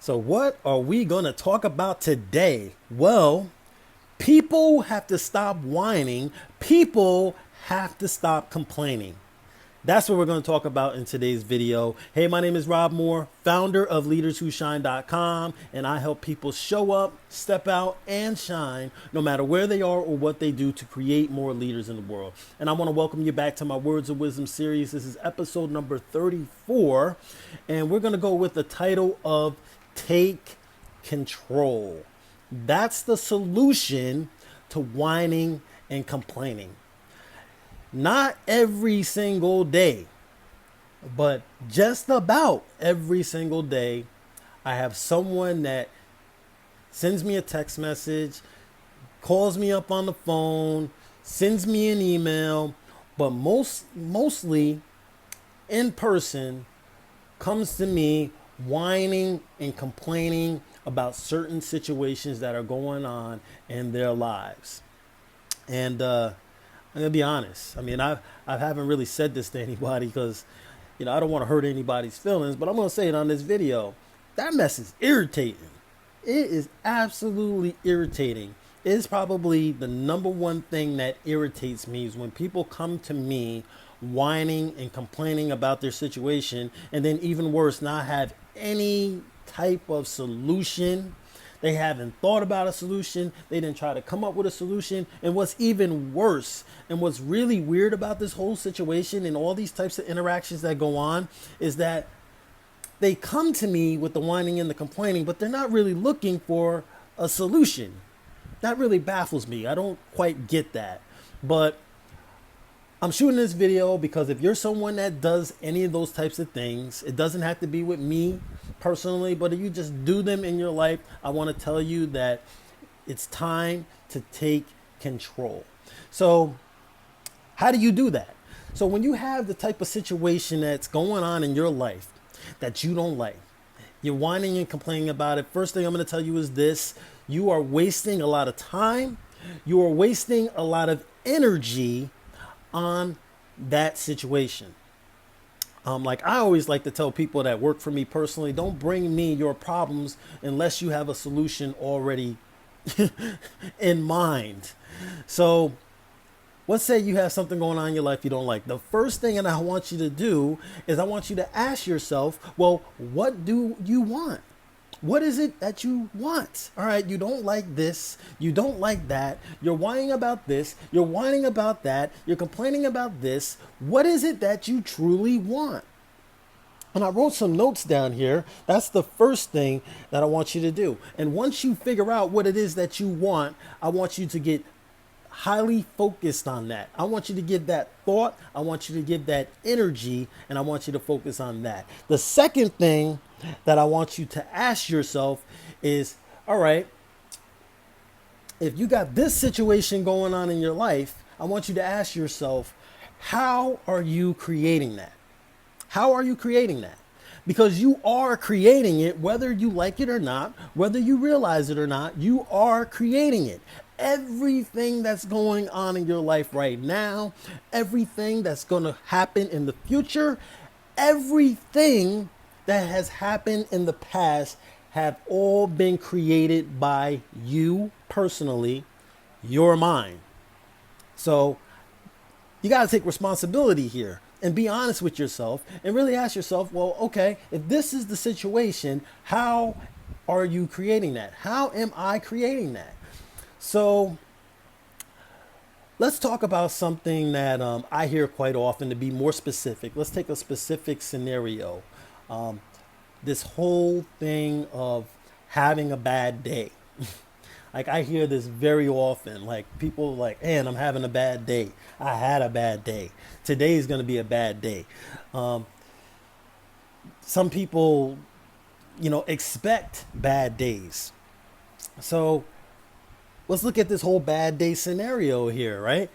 So, what are we going to talk about today? Well, people have to stop whining, people have to stop complaining. That's what we're going to talk about in today's video. Hey, my name is Rob Moore, founder of LeadersWhoShine.com, and I help people show up, step out, and shine no matter where they are or what they do to create more leaders in the world. And I want to welcome you back to my Words of Wisdom series. This is episode number 34, and we're going to go with the title of Take Control. That's the solution to whining and complaining. Not every single day, but just about every single day, I have someone that sends me a text message, calls me up on the phone, sends me an email, but mostly in person, comes to me whining and complaining about certain situations that are going on in their lives. And I'm gonna be honest. I mean, I haven't really said this to anybody because, I don't want to hurt anybody's feelings. But I'm gonna say it on this video. That mess is irritating. It is absolutely irritating. It is probably the number one thing that irritates me is when people come to me whining and complaining about their situation, and then even worse, not have any type of solution. They haven't thought about a solution. They didn't try to come up with a solution. And what's even worse, and what's really weird about this whole situation and all these types of interactions that go on, is that they come to me with the whining and the complaining, but they're not really looking for a solution. That really baffles me. I don't quite get that. But I'm shooting this video because if you're someone that does any of those types of things, it doesn't have to be with me personally, but if you just do them in your life, I want to tell you that it's time to take control. So how do you do that? So when you have the type of situation that's going on in your life that you don't like, you're whining and complaining about it, first thing I'm going to tell you is this: you are wasting a lot of time. You are wasting a lot of energy on that situation. Like I always like to tell people that work for me personally, don't bring me your problems unless you have a solution already in mind. So let's say you have something going on in your life you don't like. The first thing that I want you to do is I want you to ask yourself, well, what do you want? What is it that you want? All right, you don't like this, you don't like that, you're whining about this, you're whining about that, you're complaining about this. What is it that you truly want? And I wrote some notes down here. That's the first thing that I want you to do. And once you figure out what it is that you want, I want you to get highly focused on that. I want you to give that thought, I want you to give that energy, and I want you to focus on that. The second thing that I want you to ask yourself is, all right, if you got this situation going on in your life, I want you to ask yourself, how are you creating that? How are you creating that? Because you are creating it, whether you like it or not, whether you realize it or not, you are creating it. Everything that's going on in your life right now, everything that's going to happen in the future, everything that has happened in the past have all been created by you personally, your mind. So you got to take responsibility here and be honest with yourself and really ask yourself, well, okay, if this is the situation, how are you creating that? How am I creating that? So let's talk about something that I hear quite often. To be more specific, let's take a specific scenario. This whole thing of having a bad day. Like I hear this very often. Like people like, man, I'm having a bad day. I had a bad day. Today is going to be a bad day. Some people, expect bad days. So let's look at this whole bad day scenario here, right?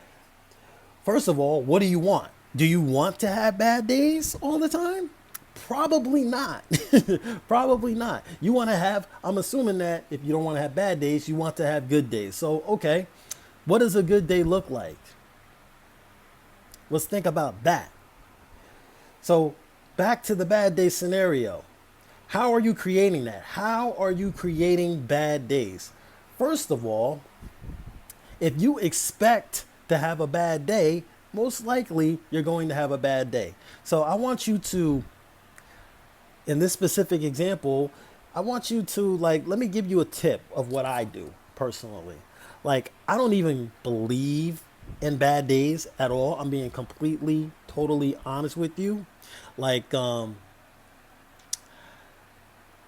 First of all, what do you want? Do you want to have bad days all the time? Probably not. Probably not. You want to have, I'm assuming that if you don't want to have bad days, you want to have good days. So, okay, what does a good day look like? Let's think about that. So back to the bad day scenario. How are you creating that? How are you creating bad days? First of all, if you expect to have a bad day, most likely you're going to have a bad day. So I want you to, in this specific example, I want you to, like, let me give you a tip of what I do personally. Like, I don't even believe in bad days at all. I'm being completely, totally honest with you. Like,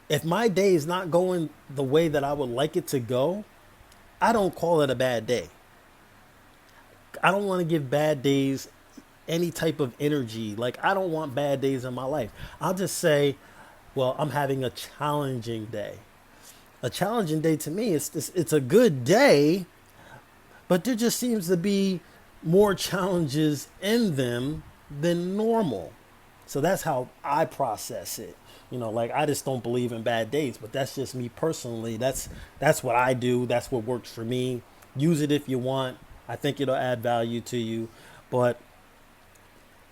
if my day is not going the way that I would like it to go, I don't call it a bad day. I don't want to give bad days any type of energy. Like, I don't want bad days in my life. I'll just say, well, I'm having a challenging day. A challenging day to me, it's a good day, but there just seems to be more challenges in them than normal. So that's how I process it. Like, I just don't believe in bad days, but that's just me personally. That's what I do. That's what works for me. Use it if you want. I think it'll add value to you. But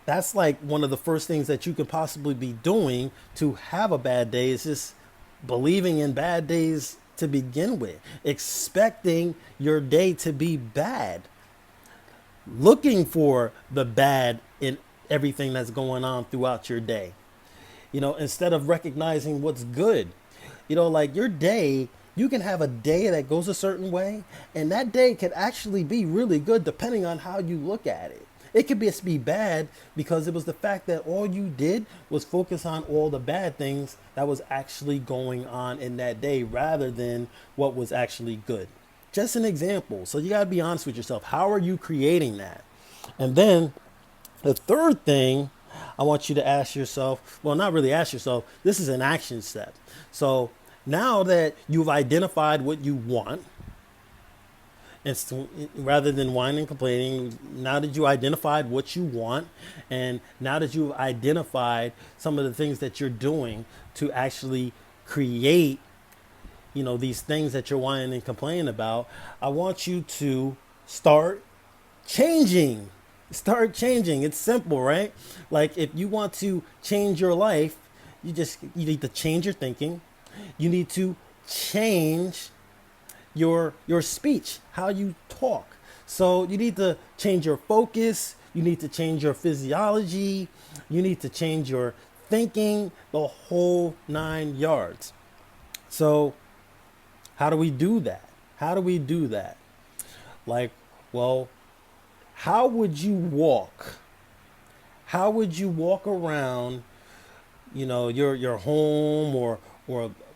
that's like one of the first things that you could possibly be doing to have a bad day is just believing in bad days to begin with, expecting your day to be bad, looking for the bad in everything that's going on throughout your day, instead of recognizing what's good. Like your day, you can have a day that goes a certain way, and that day could actually be really good depending on how you look at it. It could just be bad because it was the fact that all you did was focus on all the bad things that was actually going on in that day rather than what was actually good. Just an example. So you got to be honest with yourself. How are you creating that? And then the third thing I want you to ask yourself, well, not really ask yourself, this is an action step. So now that you've identified what you want, rather than whining and complaining, now that you identified what you want, and now that you've identified some of the things that you're doing to actually create, these things that you're whining and complaining about, I want you to start changing. Start changing. It's simple, right? Like, if you want to change your life, you need to change your thinking. You need to change your speech, how you talk. So you need to change your focus, you need to change your physiology, you need to change your thinking, the whole 9 yards. So how do we do that? How do we do that? Like, well, how would you walk? How would you walk around, your home or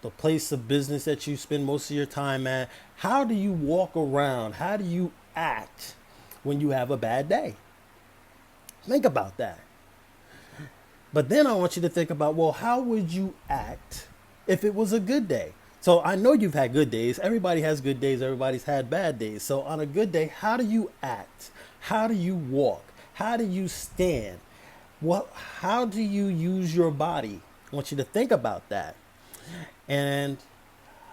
the place of business that you spend most of your time at? How do you walk around? How do you act when you have a bad day? Think about that. But then I want you to think about, well, how would you act if it was a good day? So I know you've had good days. Everybody has good days. Everybody's had bad days. So on a good day, how do you act? How do you walk? How do you stand? How do you use your body? I want you to think about that. And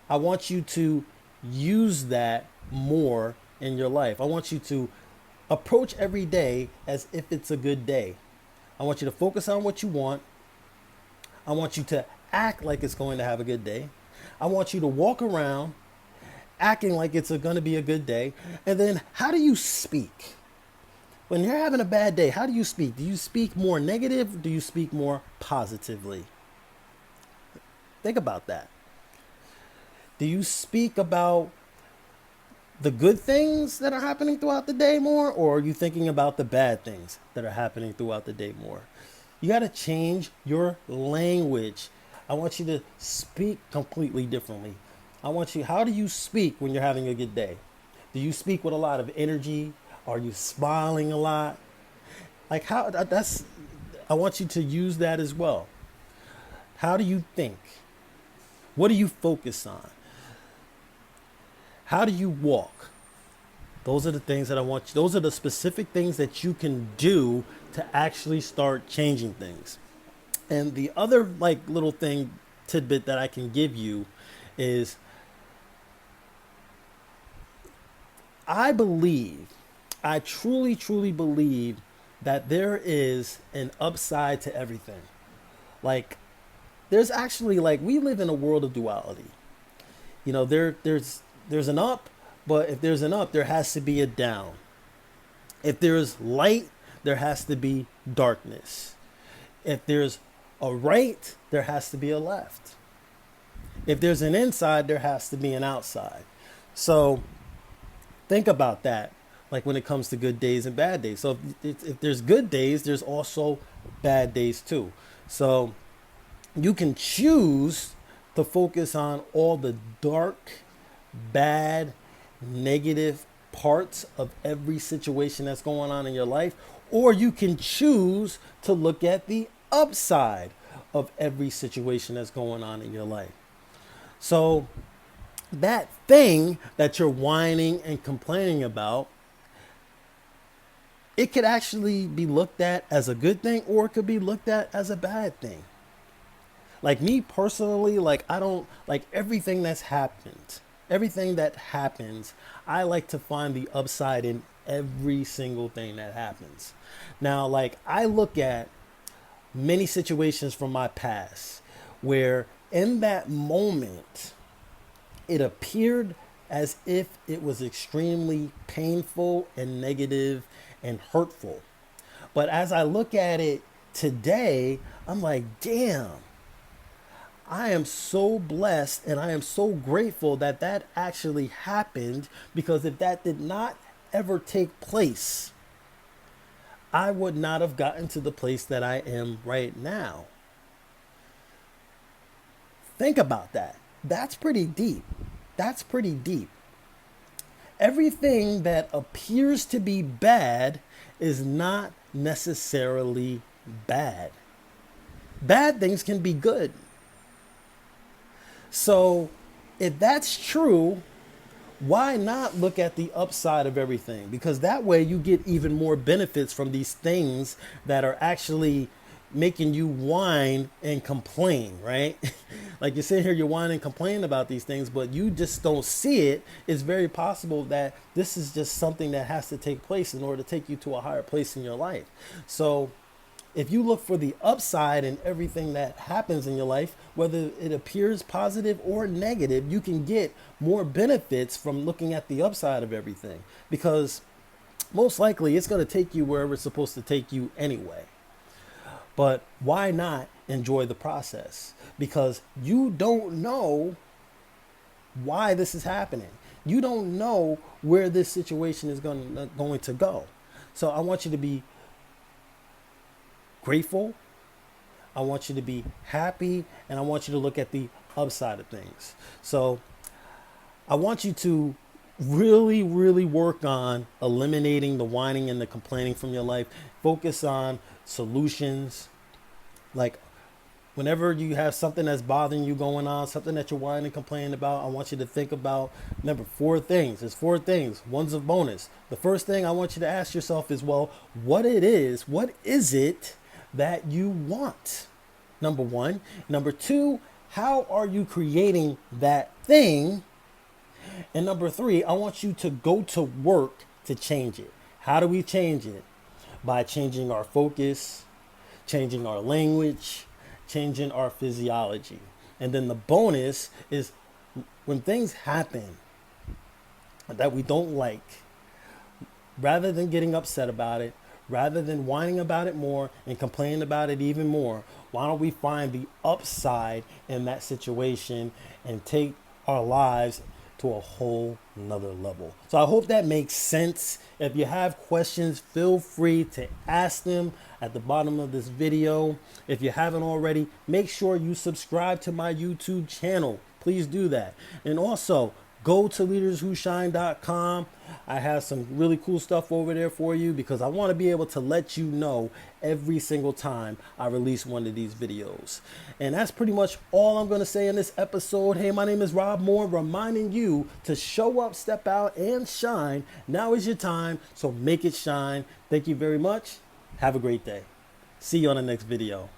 I want you to use that more in your life. I want you to approach every day as if it's a good day. I want you to focus on what you want. I want you to act like it's going to have a good day. I want you to walk around acting like it's going to be a good day. And then how do you speak? When you're having a bad day, how do you speak? Do you speak more negative? Do you speak more positively? Think about that. Do you speak about the good things that are happening throughout the day more, or are you thinking about the bad things that are happening throughout the day more? You got to change your language. I want you to speak completely differently. How do you speak when you're having a good day? Do you speak with a lot of energy? Are you smiling a lot? Like, I want you to use that as well. How do you think? What do you focus on? How do you walk? Those are the things that those are the specific things that you can do to actually start changing things. And the other little tidbit that I can give you is I truly, truly believe that there is an upside to everything. Like, there's actually, like, we live in a world of duality. You know, there's an up, but if there's an up, there has to be a down. If there's light, there has to be darkness. If there's a right, there has to be a left. If there's an inside, there has to be an outside. So think about that, like when it comes to good days and bad days. So if there's good days, there's also bad days too. So you can choose to focus on all the dark, bad, negative parts of every situation that's going on in your life, or you can choose to look at the upside of every situation that's going on in your life. So that thing that you're whining and complaining about, it could actually be looked at as a good thing, or it could be looked at as a bad thing. Like me personally, like I don't like everything that's happened. Everything that happens, I like to find the upside in every single thing that happens. Now, like I look at many situations from my past where in that moment it appeared as if it was extremely painful and negative and hurtful. But as I look at it today, I'm like, damn, I am so blessed and I am so grateful that that actually happened, because if that did not ever take place, I would not have gotten to the place that I am right now. Think about that. That's pretty deep. That's pretty deep. Everything that appears to be bad is not necessarily bad. Bad things can be good. So if that's true, why not look at the upside of everything? Because that way you get even more benefits from these things that are actually making you whine and complain, right? Like you sit here, you whine and complain about these things, but you just don't see it. It's very possible that this is just something that has to take place in order to take you to a higher place in your life. So if you look for the upside in everything that happens in your life, whether it appears positive or negative, you can get more benefits from looking at the upside of everything, because most likely it's going to take you wherever it's supposed to take you anyway. But why not enjoy the process? Because you don't know why this is happening. You don't know where this situation is going to go. So I want you to be grateful. I want you to be happy, and I want you to look at the upside of things. So I want you to really, really work on eliminating the whining and the complaining from your life. Focus on solutions. Like whenever you have something that's bothering you going on, something that you're whining and complaining about, I want you to think about, remember, 4 things. There's 4 things. One's a bonus. The first thing I want you to ask yourself is, well, what is it that you want? Number 1. Number 2, how are you creating that thing? And number 3, I want you to go to work to change it. How do we change it? By changing our focus, changing our language, changing our physiology. And then the bonus is when things happen that we don't like, rather than getting upset about it, rather than whining about it more and complaining about it even more, why don't we find the upside in that situation and take our lives to a whole nother level? So I hope that makes sense. If you have questions, feel free to ask them at the bottom of this video. If you haven't already, make sure you subscribe to my YouTube channel. Please do that. And also, go to leaderswhoshine.com. I have some really cool stuff over there for you, because I want to be able to let you know every single time I release one of these videos. And that's pretty much all I'm going to say in this episode. Hey, my name is Rob Moore, reminding you to show up, step out, and shine. Now is your time, so make it shine. Thank you very much. Have a great day. See you on the next video.